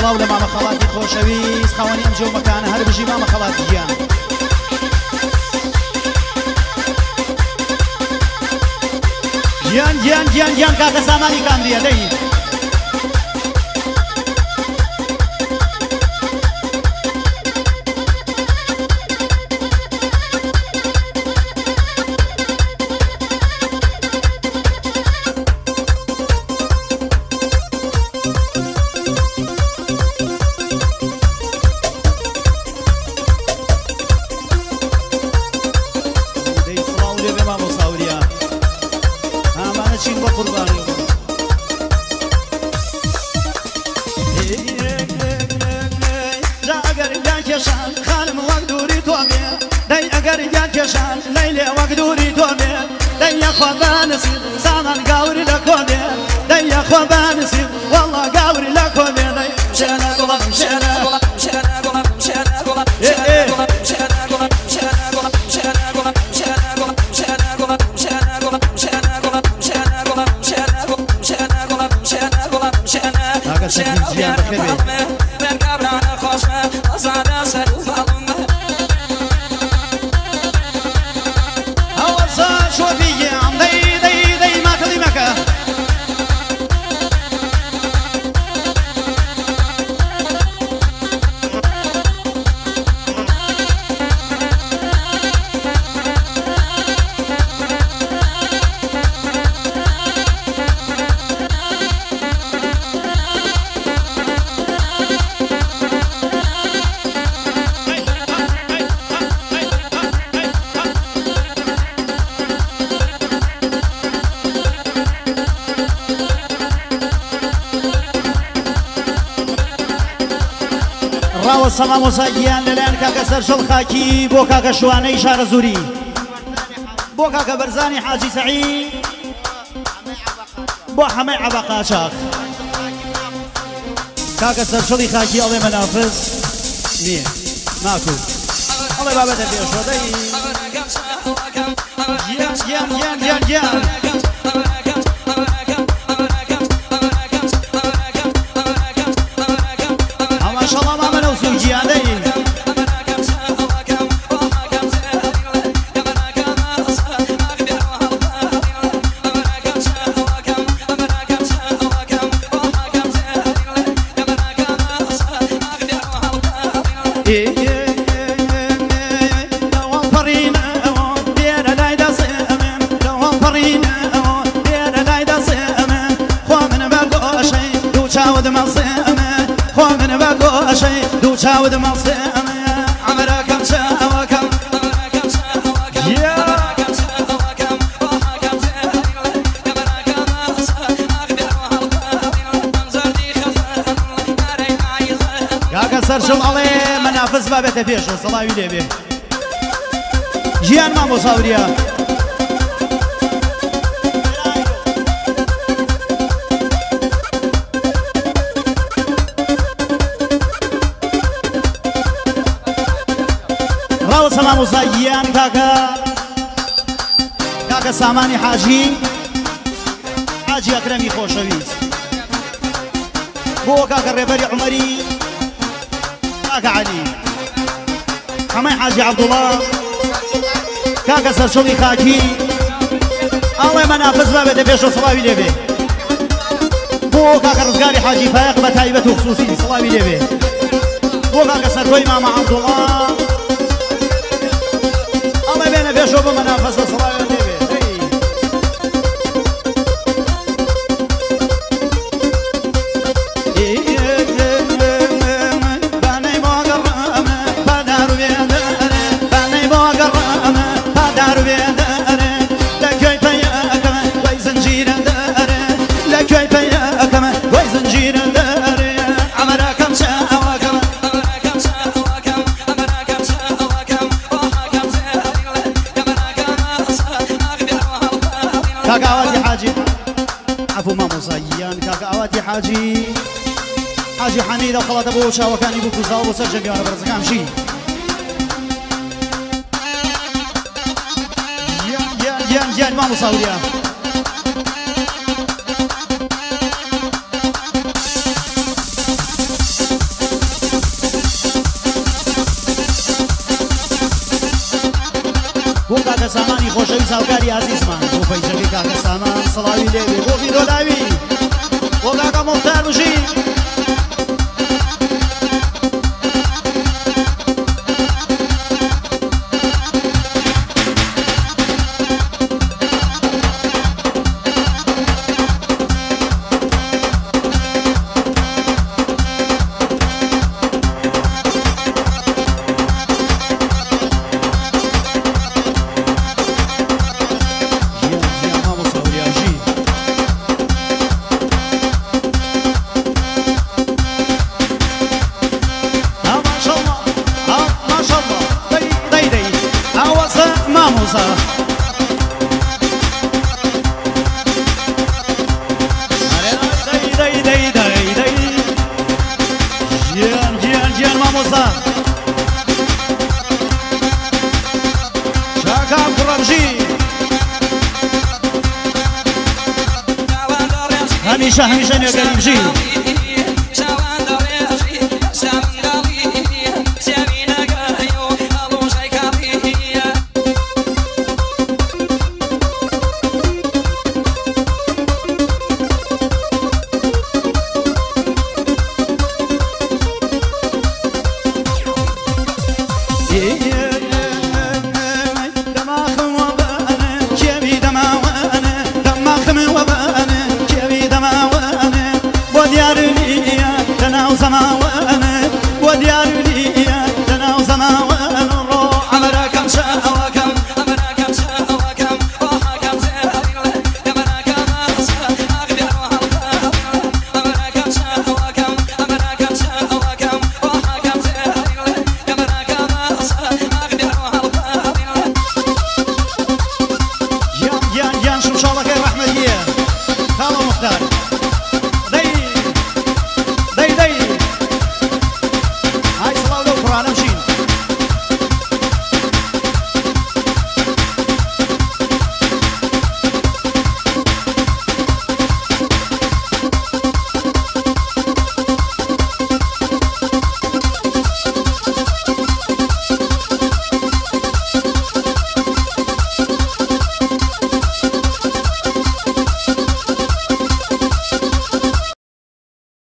سڵاو لە مامە خەڵاتی خۆشەویست خاوەنی ئەم جێو مەکانە هەر بژی مامە خەڵات گیان گیان کاکە سامانی کامریە دەی سلام و ساگیان لەلایەن کاکە سەرشەڵ خاکی بۆ کاکە شوانەی شارە زووری بۆ کاکە بەرزانی حاجی سەعید بۆ حەمەی عەبە قاچاق کاکە سەرشەڵی خاکی ئەڵێ مەنافز نییە ناکو ئەڵێ بابەتە پێشۆ دەی گیان چاود مەڵسێمە عەمەرەکەم چاوەکەم کاکە سەرشەڵ ئەڵێ مەنافز بابێتە پێشەوە سەڵاوی لێبێ ژیان مامۆساوریا سلام و ساگیان کاکە سامانی حاجی ئەکرەمی خۆشەویست بۆ کاکە ڕێبەری عومەری کاکە عەلی حەمەی حاجی عەبدوڵڵا کاکە سەرشەڵی خاکی ئەڵێ مەنافز بابێتە پێشەوە سڵاوی لێبێ بۆ کاکە ڕزگاری حاجی فایق بە تایبەت و خصوصی سڵاوی لێبێ بۆ کاکە سەرکۆی مامە عەبدوڵڵا بێنە پێشەوە بۆ مەنافەسە سڵاویان لێبێ بانەی بۆ گەڕامە پادار و بێدەرێ بانەی بۆ گەڕامە پادار و بێدەرێ لەکوێی پەیەکەمە وەی زنجیرە دەرێ لەکوێی پەیەکەمە وەی زنجیرە دەرێ عەمەرەکەم چاوەکەمە کاکە ئاواتی حاجی عەفو مامۆساییان کاکە ئاواتی حاجی حەمید ئەو خەڵاتە بۆ چاوەکانی بوو کوزاوە بۆ سەر جەنگیوانە بەرزەکان ژی گیان مامۆساوریا هاوکاری عزیزمان بۆ فەیزەکەی کاکە سامان سڵاوی لێبێ بۆ ڤیدۆلاوی بۆ کاکە مختار بژی همیشه نگریم جی